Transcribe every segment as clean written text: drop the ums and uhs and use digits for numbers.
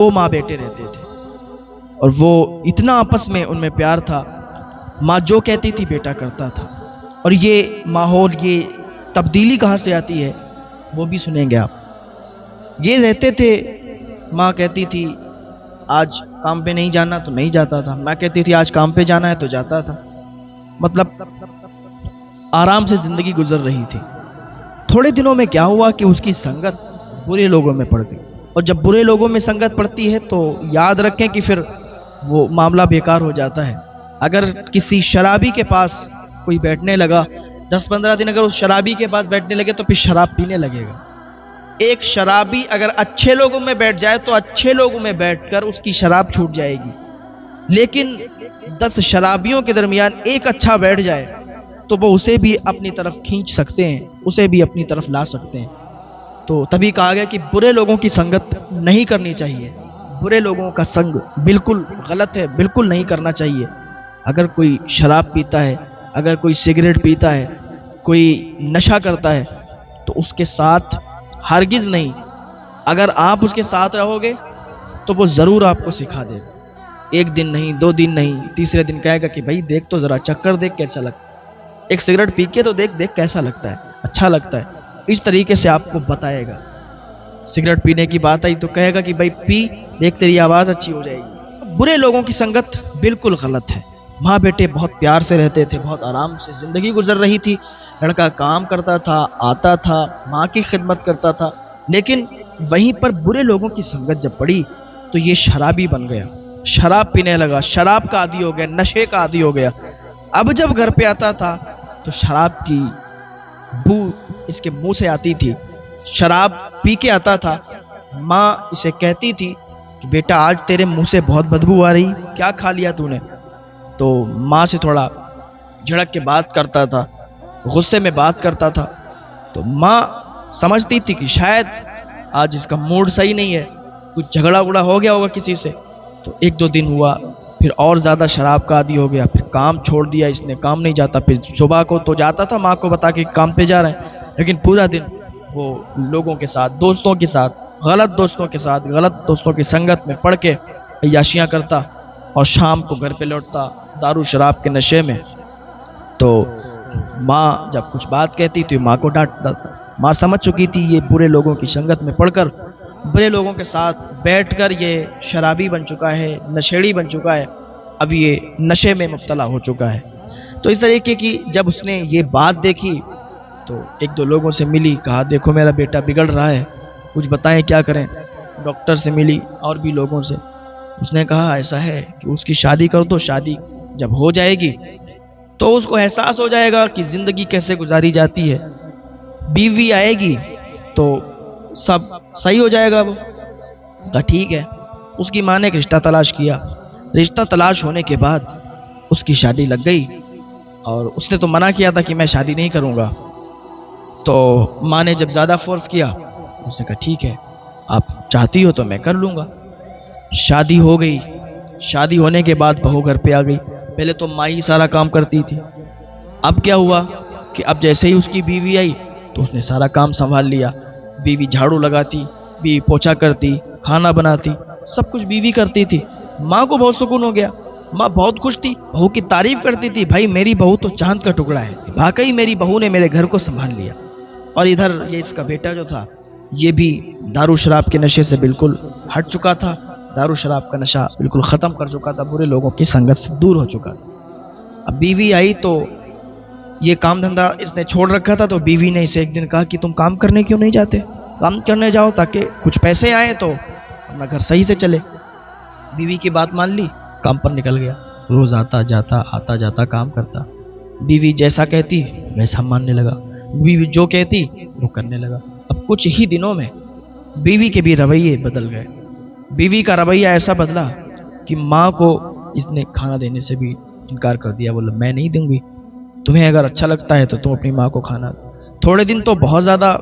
دو ماں بیٹے رہتے تھے اور وہ اتنا آپس میں ان میں پیار تھا، ماں جو کہتی تھی بیٹا کرتا تھا۔ اور یہ ماحول، یہ تبدیلی کہاں سے آتی ہے وہ بھی سنیں گے آپ۔ یہ رہتے تھے، ماں کہتی تھی آج کام پہ نہیں جانا تو نہیں جاتا تھا، ماں کہتی تھی آج کام پہ جانا ہے تو جاتا تھا۔ مطلب آرام سے زندگی گزر رہی تھی۔ تھوڑے دنوں میں کیا ہوا کہ اس کی سنگت برے لوگوں میں پڑ گئی، اور جب برے لوگوں میں سنگت پڑتی ہے تو یاد رکھیں کہ پھر وہ معاملہ بیکار ہو جاتا ہے۔ اگر کسی شرابی کے پاس کوئی بیٹھنے لگا 10-15 دن، اگر اس شرابی کے پاس بیٹھنے لگے تو پھر شراب پینے لگے گا۔ ایک شرابی اگر اچھے لوگوں میں بیٹھ جائے تو اچھے لوگوں میں بیٹھ کر اس کی شراب چھوٹ جائے گی، لیکن 10 شرابیوں کے درمیان ایک اچھا بیٹھ جائے تو وہ اسے بھی اپنی طرف کھینچ سکتے ہیں، اسے بھی اپنی طرف لا سکتے ہیں۔ تو تبھی کہا گیا کہ برے لوگوں کی سنگت نہیں کرنی چاہیے، برے لوگوں کا سنگ بالکل غلط ہے، بالکل نہیں کرنا چاہیے۔ اگر کوئی شراب پیتا ہے، اگر کوئی سگریٹ پیتا ہے، کوئی نشہ کرتا ہے تو اس کے ساتھ ہرگز نہیں۔ اگر آپ اس کے ساتھ رہو گے تو وہ ضرور آپ کو سکھا دے گا، 1 دن نہیں، 2 دن نہیں، تیسرے دن کہے گا کہ بھائی دیکھ تو ذرا چکر دیکھ کیسا لگتا ہے، ایک سگریٹ پی کے تو دیکھ کیسا لگتا ہے، اچھا لگتا ہے۔ اس طریقے سے آپ کو بتائے گا۔ سگریٹ پینے کی بات آئی تو کہے گا کہ بھائی پی دیکھ تیری آواز اچھی ہو جائے گی۔ برے لوگوں کی سنگت بالکل غلط ہے۔ ماں بیٹے بہت پیار سے رہتے تھے، بہت آرام سے زندگی گزر رہی تھی۔ لڑکا کام کرتا تھا، آتا تھا، ماں کی خدمت کرتا تھا، لیکن وہیں پر برے لوگوں کی سنگت جب پڑی تو یہ شرابی بن گیا، شراب پینے لگا، شراب کا عادی ہو گیا، نشے کا عادی ہو گیا۔ اب جب گھر پہ آتا تھا تو شراب کی بو اس کے منہ سے آتی تھی، شراب پی کے آتا تھا۔ ماں اسے کہتی تھی کہ بیٹا آج تیرے منہ سے بہت بدبو آ رہی، کیا کھا لیا تو نے؟ تو ماں سے تھوڑا جھڑک کے بات کرتا تھا، غصے میں بات کرتا تھا، تو ماں سمجھتی تھی کہ شاید آج اس کا موڈ صحیح نہیں ہے، کچھ جھگڑا اگڑا ہو گیا ہوگا کسی سے۔ تو 1-2 دن ہوا، پھر اور زیادہ شراب کا عادی ہو گیا، پھر کام چھوڑ دیا اس نے، کام نہیں جاتا۔ پھر صبح کو تو جاتا تھا ماں کو بتا کے کام پہ جا رہے ہیں، لیکن پورا دن وہ لوگوں کے ساتھ، دوستوں کے ساتھ، غلط دوستوں کے ساتھ، غلط دوستوں کی سنگت میں پڑھ کے عیاشیاں کرتا، اور شام کو گھر پہ لوٹتا دارو شراب کے نشے میں۔ تو ماں جب کچھ بات کہتی تو ماں کو ڈانٹتا تھا۔ ماں سمجھ چکی تھی یہ برے لوگوں کی سنگت میں پڑھ کر، برے لوگوں کے ساتھ بیٹھ کر یہ شرابی بن چکا ہے، نشیڑی بن چکا ہے، اب یہ نشے میں مبتلا ہو چکا ہے۔ تو اس طریقے کی جب اس نے یہ بات دیکھی تو 1-2 لوگوں سے ملی، کہا دیکھو میرا بیٹا بگڑ رہا ہے، کچھ بتائیں کیا کریں۔ ڈاکٹر سے ملی اور بھی لوگوں سے، اس نے کہا ایسا ہے کہ اس کی شادی کر دو، شادی جب ہو جائے گی تو اس کو احساس ہو جائے گا کہ زندگی کیسے گزاری جاتی ہے، بیوی آئے گی تو سب صحیح ہو جائے گا۔ وہ کہا ٹھیک ہے۔ اس کی ماں نے ایک رشتہ تلاش کیا، رشتہ تلاش ہونے کے بعد اس کی شادی لگ گئی، اور اس نے تو منع کیا تھا کہ میں شادی نہیں کروں گا۔ تو ماں نے جب زیادہ فورس کیا، اس نے کہا ٹھیک ہے آپ چاہتی ہو تو میں کر لوں گا۔ شادی ہو گئی، شادی ہونے کے بعد بہو گھر پہ آ گئی۔ پہلے تو ماں ہی سارا کام کرتی تھی، اب کیا ہوا کہ اب جیسے ہی اس کی بیوی آئی تو اس نے سارا کام سنبھال لیا۔ بیوی جھاڑو لگاتی، بیوی پوچھا کرتی، کھانا بناتی، سب کچھ بیوی کرتی تھی۔ ماں کو بہت سکون ہو گیا، ماں بہت خوش تھی، بہو کی تعریف کرتی تھی، بھائی میری بہو تو چاند کا ٹکڑا ہے، واقعی میری بہو نے میرے گھر کو سنبھال لیا۔ اور ادھر یہ اس کا بیٹا جو تھا یہ بھی دارو شراب کے نشے سے بالکل ہٹ چکا تھا، دارو شراب کا نشہ بالکل ختم کر چکا تھا، برے لوگوں کی سنگت سے دور ہو چکا تھا۔ اب بیوی آئی تو یہ کام دھندا اس نے چھوڑ رکھا تھا، تو بیوی نے اسے ایک دن کہا کہ تم کام کرنے کیوں نہیں جاتے، کام کرنے جاؤ تاکہ کچھ پیسے آئیں تو اپنا گھر صحیح سے چلے۔ بیوی کی بات مان لی، کام پر نکل گیا، روز آتا جاتا کام کرتا۔ بیوی جیسا کہتی ویسا ماننے لگا، بیوی جو کہتی وہ کرنے لگا۔ اب کچھ ہی دنوں میں بیوی کے بھی رویے بدل گئے۔ بیوی کا رویہ ایسا بدلا کہ ماں کو اس نے کھانا دینے سے بھی انکار کر دیا، بولا میں نہیں دوں گی، تمہیں اگر اچھا لگتا ہے تو تم اپنی ماں کو کھانا دو۔ تھوڑے دن تو بہت زیادہ،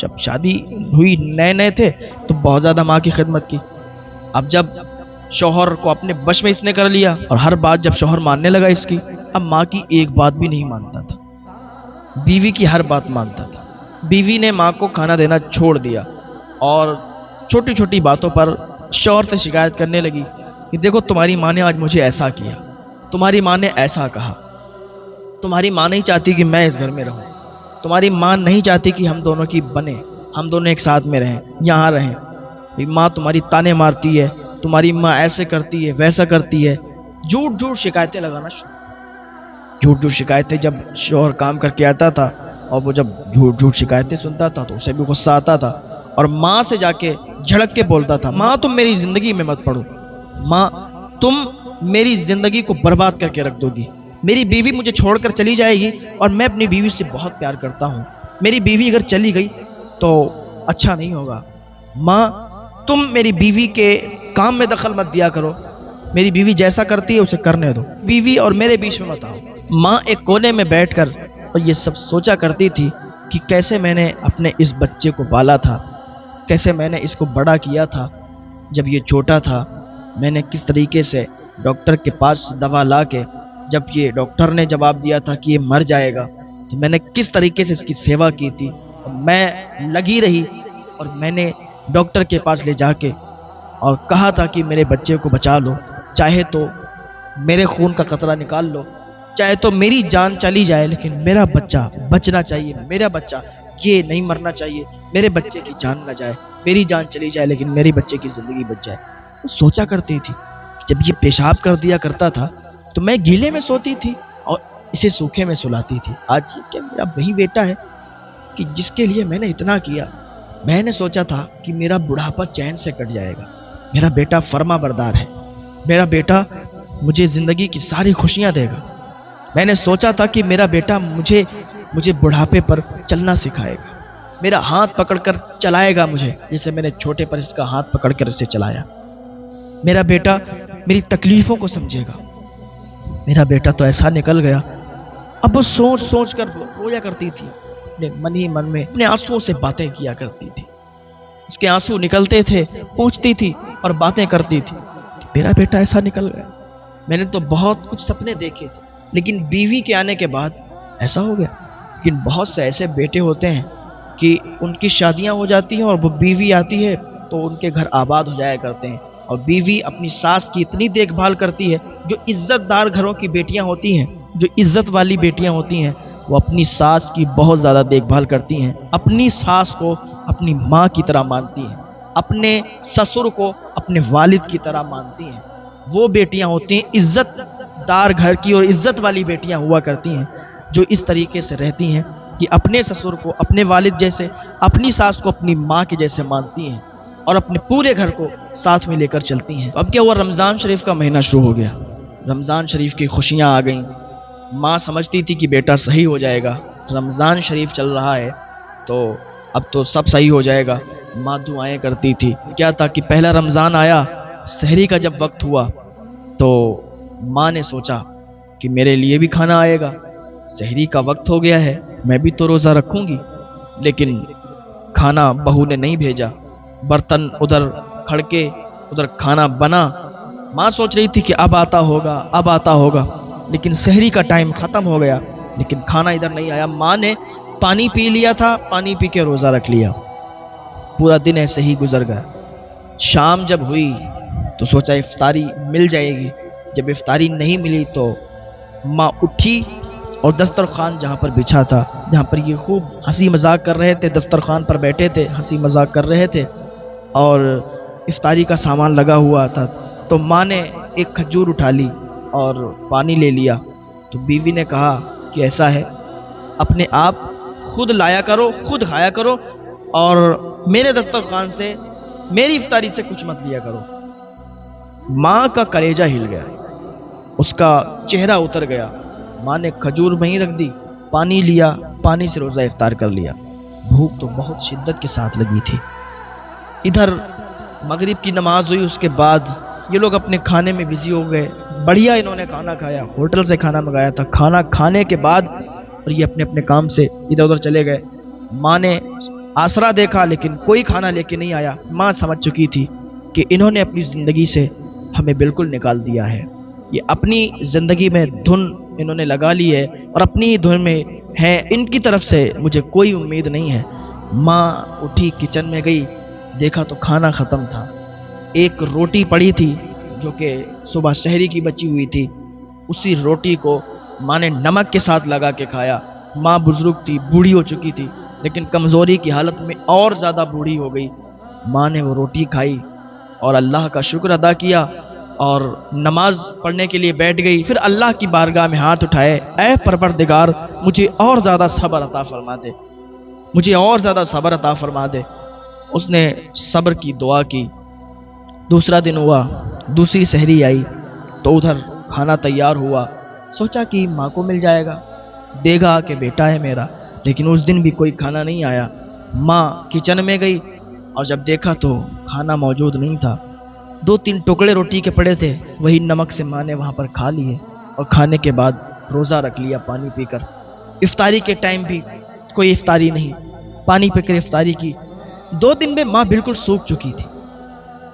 جب شادی ہوئی نئے تھے تو بہت زیادہ ماں کی خدمت کی۔ اب جب شوہر کو اپنے بش میں اس نے کر لیا اور ہر بات جب شوہر ماننے لگا اس کی، اب ماں کی ایک بات بھی نہیں مانتا تھا، بیوی کی ہر بات مانتا تھا۔ بیوی نے ماں کو کھانا دینا چھوڑ دیا اور چھوٹی چھوٹی باتوں پر شوہر سے شکایت کرنے لگی کہ دیکھو تمہاری ماں نے آج مجھے ایسا کیا، تمہاری ماں نے ایسا کہا، تمہاری ماں نہیں چاہتی کہ میں اس گھر میں رہوں، تمہاری ماں نہیں چاہتی کہ ہم دونوں کی بنے، ہم دونوں ایک ساتھ میں رہیں، یہاں رہیں، ماں تمہاری تانے مارتی ہے، تمہاری ماں ایسے کرتی ہے ویسا کرتی ہے، جھوٹ جھوٹ شکایتیں لگانا شروع، جھوٹ جھوٹ شکایتیں۔ جب شوہر کام کر کے آتا تھا اور وہ جب جھوٹ جھوٹ شکایتیں سنتا تھا تو اسے بھی غصہ آتا تھا اور ماں سے جا کے جھڑک کے بولتا تھا، ماں تم میری زندگی میں مت پڑو، ماں تم میری زندگی کو برباد کر کے رکھ دو گی، میری بیوی مجھے چھوڑ کر چلی جائے گی اور میں اپنی بیوی سے بہت پیار کرتا ہوں، میری بیوی اگر چلی گئی تو اچھا نہیں ہوگا، ماں تم میری بیوی کے کام میں دخل مت دیا کرو، میری بیوی جیسا کرتی ہے اسے کرنے دو، بیوی اور میرے بیچ میں مت آؤ۔ ماں ایک کونے میں بیٹھ کر اور یہ سب سوچا کرتی تھی کہ کیسے میں نے اپنے اس بچے کو پالا تھا، کیسے میں نے اس کو بڑا کیا تھا، جب یہ چھوٹا تھا میں نے کس طریقے سے ڈاکٹر کے پاس دوا لا کے، جب یہ ڈاکٹر نے جواب دیا تھا کہ یہ مر جائے گا تو میں نے کس طریقے سے اس کی سیوا کی تھی، میں لگی رہی اور میں نے ڈاکٹر کے پاس لے جا کے اور کہا تھا کہ میرے بچے کو بچا لو، چاہے تو میرے خون کا قطرہ نکال لو، چاہے تو میری جان چلی جائے لیکن میرا بچہ بچنا چاہیے، میرا بچہ یہ نہیں مرنا چاہیے، میرے بچے کی جان نہ جائے، میری جان چلی جائے لیکن میرے بچے کی زندگی بچ جائے۔ وہ سوچا کرتی تھی جب یہ پیشاب کر دیا کرتا تھا تو میں گیلے میں سوتی تھی اور اسے سوکھے میں سلاتی تھی، آج یہ کہ میرا وہی بیٹا ہے کہ جس کے لیے میں نے اتنا کیا، میں نے سوچا تھا کہ میرا بڑھاپا چین سے کٹ جائے گا، میرا بیٹا فرما بردار ہے، میرا بیٹا مجھے زندگی کی ساری خوشیاں دے گا، میں نے سوچا تھا کہ میرا بیٹا مجھے بڑھاپے پر چلنا سکھائے گا، میرا ہاتھ پکڑ کر چلائے گا مجھے جیسے میں نے چھوٹے پر اس کا ہاتھ پکڑ کر اسے چلایا، میرا بیٹا میری تکلیفوں کو سمجھے گا، میرا بیٹا تو ایسا نکل گیا۔ اب وہ سوچ سوچ کر رویا کرتی تھی، اپنے من ہی من میں اپنے آنسوؤں سے باتیں کیا کرتی تھی، اس کے آنسو نکلتے تھے، پوچھتی تھی اور باتیں کرتی تھی، میرا بیٹا ایسا نکل گیا، میں نے تو بہت کچھ سپنے دیکھے تھے لیکن بیوی کے آنے کے بعد ایسا ہو گیا۔ لیکن بہت سے ایسے بیٹے ہوتے ہیں کہ ان کی شادیاں ہو جاتی ہیں اور وہ بیوی آتی ہے تو ان کے گھر آباد ہو جایا کرتے ہیں، اور بیوی اپنی ساس کی اتنی دیکھ بھال کرتی ہے، جو عزت دار گھروں کی بیٹیاں ہوتی ہیں، جو عزت والی بیٹیاں ہوتی ہیں، وہ اپنی ساس کی بہت زیادہ دیکھ بھال کرتی ہیں، اپنی ساس کو اپنی ماں کی طرح مانتی ہیں، اپنے سسر کو اپنے والد کی طرح مانتی ہیں، وہ بیٹیاں ہوتی ہیں عزت دار گھر کی اور عزت والی بیٹیاں ہوا کرتی ہیں جو اس طریقے سے رہتی ہیں کہ اپنے سسر کو اپنے والد جیسے، اپنی ساس کو اپنی ماں کے جیسے مانتی ہیں اور اپنے پورے گھر کو ساتھ میں لے کر چلتی ہیں۔ اب کیا ہوا، رمضان شریف کا مہینہ شروع ہو گیا، رمضان شریف کی خوشیاں آ گئیں، ماں سمجھتی تھی کہ بیٹا صحیح ہو جائے گا، رمضان شریف چل رہا ہے تو اب تو سب صحیح ہو جائے گا، ماں دعائیں کرتی تھی۔ کیا تھا کہ پہلا رمضان آیا، سحری کا جب وقت ہوا تو ماں نے سوچا کہ میرے لیے بھی کھانا آئے گا، سحری کا وقت ہو گیا ہے، میں بھی تو روزہ رکھوں گی، لیکن کھانا بہو نے نہیں بھیجا، برتن ادھر کھڑکے ادھر کھانا بنا، ماں سوچ رہی تھی کہ اب آتا ہوگا، لیکن سحری کا ٹائم ختم ہو گیا لیکن کھانا ادھر نہیں آیا۔ ماں نے پانی پی لیا تھا، پانی پی کے روزہ رکھ لیا، پورا دن ایسے ہی گزر گیا۔ شام جب ہوئی تو سوچا افطاری مل جائے گی، جب افطاری نہیں ملی تو ماں اٹھی اور دسترخوان جہاں پر بچھا تھا، جہاں پر یہ خوب ہنسی مذاق کر رہے تھے، دسترخوان پر بیٹھے تھے، ہنسی مذاق کر رہے تھے اور افطاری کا سامان لگا ہوا تھا، تو ماں نے ایک کھجور اٹھا لی اور پانی لے لیا، تو بیوی نے کہا کہ ایسا ہے اپنے آپ خود لایا کرو، خود کھایا کرو اور میرے دسترخوان سے، میری افطاری سے کچھ مت لیا کرو۔ ماں کا کلیجہ ہل گیا، اس کا چہرہ اتر گیا، ماں نے کھجور وہیں رکھ دی، پانی لیا، پانی سے روزہ افطار کر لیا۔ بھوک تو بہت شدت کے ساتھ لگی تھی۔ ادھر مغرب کی نماز ہوئی، اس کے بعد یہ لوگ اپنے کھانے میں بزی ہو گئے، بڑھیا انہوں نے کھانا کھایا، ہوٹل سے کھانا منگایا تھا، کھانا کھانے کے بعد اور یہ اپنے اپنے کام سے ادھر ادھر چلے گئے۔ ماں نے آسرا دیکھا لیکن کوئی کھانا لے کے نہیں آیا۔ ماں سمجھ چکی تھی کہ انہوں نے اپنی زندگی سے ہمیں بالکل نکال دیا ہے، یہ اپنی زندگی میں دھن انہوں نے لگا لی ہے اور اپنی ہی دھن میں ہے، ان کی طرف سے مجھے کوئی امید نہیں ہے۔ ماں اٹھی، کچن میں گئی، دیکھا تو کھانا ختم تھا، ایک روٹی پڑی تھی جو کہ صبح سحری کی بچی ہوئی تھی، اسی روٹی کو ماں نے نمک کے ساتھ لگا کے کھایا۔ ماں بزرگ تھی، بوڑھی ہو چکی تھی، لیکن کمزوری کی حالت میں اور زیادہ بوڑھی ہو گئی۔ ماں نے وہ روٹی کھائی اور اللہ کا شکر ادا کیا اور نماز پڑھنے کے لیے بیٹھ گئی۔ پھر اللہ کی بارگاہ میں ہاتھ اٹھائے، اے پروردگار مجھے اور زیادہ صبر عطا فرما دے، مجھے اور زیادہ صبر عطا فرما دے۔ اس نے صبر کی دعا کی۔ دوسرا دن ہوا، دوسری سحری آئی تو ادھر کھانا تیار ہوا۔ سوچا کہ ماں کو مل جائے گا، دے گا کہ بیٹا ہے میرا، لیکن اس دن بھی کوئی کھانا نہیں آیا۔ ماں کچن میں گئی اور جب دیکھا تو کھانا موجود نہیں تھا۔ 2-3 ٹکڑے روٹی کے پڑے تھے، وہی نمک سے ماں نے وہاں پر کھا لیے اور کھانے کے بعد روزہ رکھ لیا پانی پی کر۔ افطاری کے ٹائم بھی کوئی افطاری نہیں، پانی پی کر افطاری کی۔ 2 دن میں ماں بالکل سوکھ چکی تھی،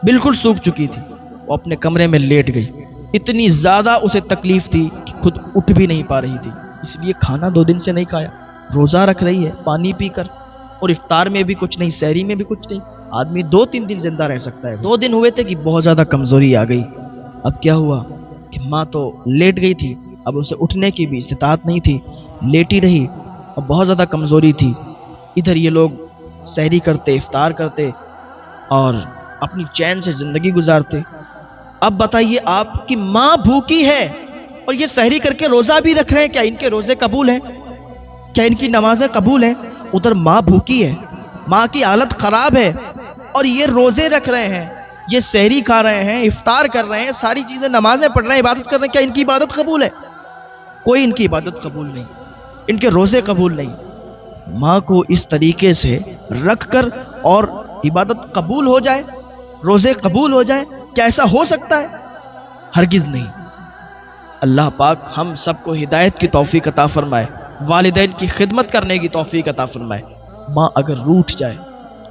بالکل سوکھ چکی تھی۔ وہ اپنے کمرے میں لیٹ گئی۔ اتنی زیادہ اسے تکلیف تھی کہ خود اٹھ بھی نہیں پا رہی تھی، اس لیے کھانا 2 دن سے نہیں کھایا، روزہ رکھ رہی ہے پانی پی کر، اور افطار میں بھی کچھ نہیں، سحری میں بھی کچھ نہیں۔ آدمی 2-3 دن زندہ رہ سکتا ہے، 2 دن ہوئے تھے کہ بہت زیادہ کمزوری آ گئی۔ اب کیا ہوا کہ ماں تو لیٹ گئی تھی، اب اسے اٹھنے کی بھی استطاعت نہیں تھی، لیٹی رہی اور بہت زیادہ کمزوری تھی۔ ادھر یہ لوگ سحری کرتے، افطار کرتے اور اپنی چین سے زندگی گزارتے۔ اب بتائیے آپ کی ماں بھوکی ہے اور یہ سحری کر کے روزہ بھی رکھ رہے ہیں، کیا ان کے روزے قبول ہیں؟ کیا ان کی نمازیں قبول ہیں؟ ادھر ماں بھوکی ہے، ماں کی حالت خراب ہے اور یہ روزے رکھ رہے ہیں، یہ سحری کھا رہے ہیں، افطار کر رہے ہیں، ساری چیزیں نمازیں پڑھ رہے ہیں، عبادت کر رہے ہیں۔ کیا ان کی عبادت قبول ہے؟ کوئی ان کی عبادت قبول نہیں، ان کے روزے قبول نہیں۔ ماں کو اس طریقے سے رکھ کر اور عبادت قبول ہو جائے، روزے قبول ہو جائے، کیا ایسا ہو سکتا ہے؟ ہرگز نہیں۔ اللہ پاک ہم سب کو ہدایت کی توفیق عطا فرمائے، والدین کی خدمت کرنے کی توفیق عطا فرمائے۔ ماں اگر روٹھ جائے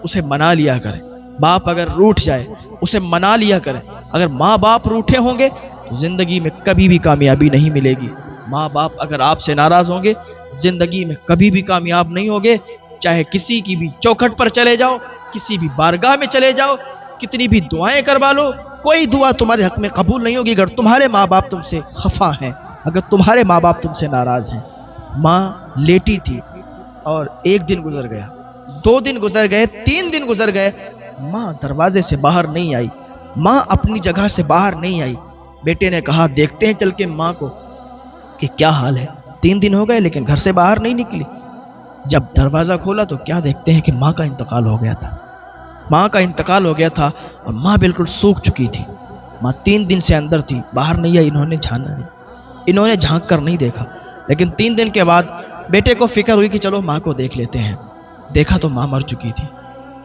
اسے منا لیا کرے، باپ اگر روٹھ جائے اسے منا لیا کرے۔ اگر ماں باپ روٹھے ہوں گے تو زندگی میں کبھی بھی کامیابی نہیں ملے گی۔ ماں باپ اگر آپ سے ناراض ہوں گے زندگی میں کبھی بھی کامیاب نہیں ہوگے۔ چاہے کسی کی بھی چوکھٹ پر چلے جاؤ، کسی بھی بارگاہ میں چلے جاؤ، کتنی بھی دعائیں کروا لو، کوئی دعا تمہارے حق میں قبول نہیں ہوگی اگر تمہارے ماں باپ تم سے خفا ہیں، اگر تمہارے ماں باپ تم سے ناراض ہیں۔ ماں لیٹی تھی اور 1 دن گزر گیا، 2 دن گزر گئے، 3 دن گزر گئے، ماں دروازے سے باہر نہیں آئی، ماں اپنی جگہ سے باہر نہیں آئی۔ بیٹے نے کہا دیکھتے ہیں چل کے ماں کو کہ کیا حال ہے، 3 دن ہو گئے لیکن گھر سے باہر نہیں نکلی۔ جب دروازہ کھولا تو کیا دیکھتے ہیں کہ ماں کا انتقال ہو گیا تھا، ماں کا انتقال ہو گیا تھا اور ماں بالکل سوکھ چکی تھی۔ ماں 3 دن سے اندر تھی، باہر نہیں آئی، انہوں نے جھانک کر نہیں دیکھا۔ لیکن 3 دن کے بعد بیٹے کو فکر ہوئی کہ چلو ماں کو دیکھ لیتے ہیں۔ دیکھا تو ماں مر چکی تھی۔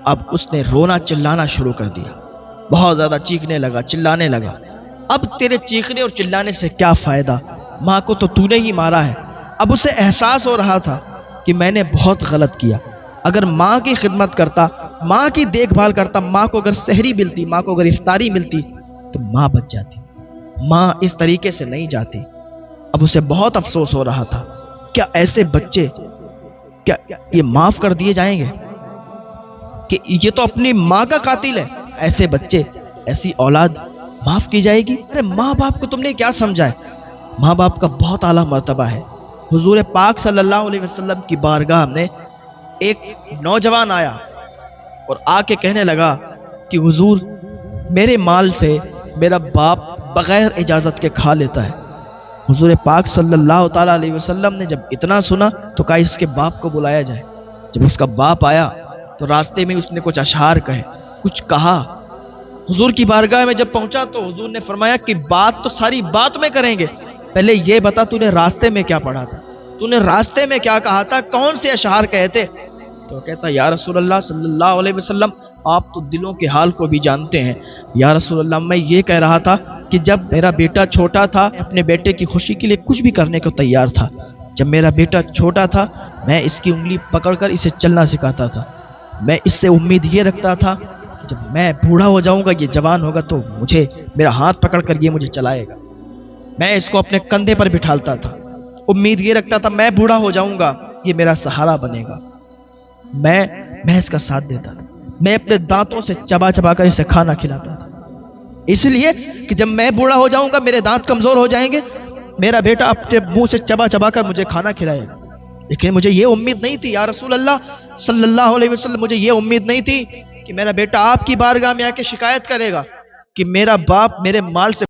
اب اس نے رونا چلانا شروع کر دیا، بہت زیادہ چیخنے لگا، چلانے لگا۔ اب تیرے چیخنے اور چلانے سے کیا فائدہ، ماں کو تو نے ہی مارا ہے۔ اب اسے احساس ہو رہا تھا کہ میں نے بہت غلط کیا۔ اگر ماں کی خدمت کرتا، ماں کی دیکھ بھال کرتا، ماں کو اگر سحری ملتی، ماں کو اگر افطاری ملتی تو ماں بچ جاتی، ماں اس طریقے سے نہیں جاتی۔ اب اسے بہت افسوس ہو رہا تھا، کیا ایسے بچے کیا یہ معاف کر دیے جائیں گے کہ یہ تو اپنی ماں کا قاتل ہے؟ ایسے بچے، ایسی اولاد معاف کی جائے گی؟ ارے ماں باپ کو تم نے کیا سمجھا ہے؟ ماں باپ کا بہت اعلیٰ مرتبہ ہے۔ حضور پاک صلی اللہ علیہ وسلم کی بارگاہ میں ایک نوجوان آیا اور آ کے کہنے لگا کہ حضور میرے مال سے میرا باپ بغیر اجازت کے کھا لیتا ہے۔ حضور پاک صلی اللہ تعالیٰ علیہ وسلم نے جب اتنا سنا تو کہا اس کے باپ کو بلایا جائے۔ جب اس کا باپ آیا تو راستے میں اس نے کچھ اشعار کہے، کچھ کہا۔ حضور کی بارگاہ میں جب پہنچا تو حضور نے فرمایا کہ بات تو ساری بات میں کریں گے، پہلے یہ بتا تو نے راستے میں کیا پڑھا تھا، تو نے راستے میں کیا کہا تھا، کون سے اشعار کہے تھے؟ تو کہتا یا رسول اللہ صلی اللہ علیہ وسلم آپ تو دلوں کے حال کو بھی جانتے ہیں۔ یا رسول اللہ میں یہ کہہ رہا تھا کہ جب میرا بیٹا چھوٹا تھا اپنے بیٹے کی خوشی کے لیے کچھ بھی کرنے کو تیار تھا۔ جب میرا بیٹا چھوٹا تھا میں اس کی انگلی پکڑ کر اسے چلنا سکھاتا تھا۔ میں اس سے امید یہ رکھتا تھا کہ جب میں بوڑھا ہو جاؤں گا، یہ جوان ہوگا تو مجھے میرا ہاتھ پکڑ کر یہ مجھے چلائے گا۔ میں اس کو اپنے کندھے پر بٹھالتا تھا، امید یہ رکھتا تھا میں بوڑھا ہو جاؤں گا یہ میرا سہارا بنے گا۔ میں اس کا ساتھ دیتا تھا، میں اپنے دانتوں سے چبا چبا کر اسے کھانا کھلاتا تھا، اس لیے کہ جب میں بوڑھا ہو جاؤں گا، میرے دانت کمزور ہو جائیں گے، میرا بیٹا اپنے منہ سے چبا چبا کر مجھے کھانا کھلائے گا۔ لیکن مجھے یہ امید نہیں تھی یا رسول اللہ صلی اللہ علیہ وسلم، مجھے یہ امید نہیں تھی کہ میرا بیٹا آپ کی بارگاہ میں آ کے شکایت کرے گا کہ میرا باپ میرے مال سے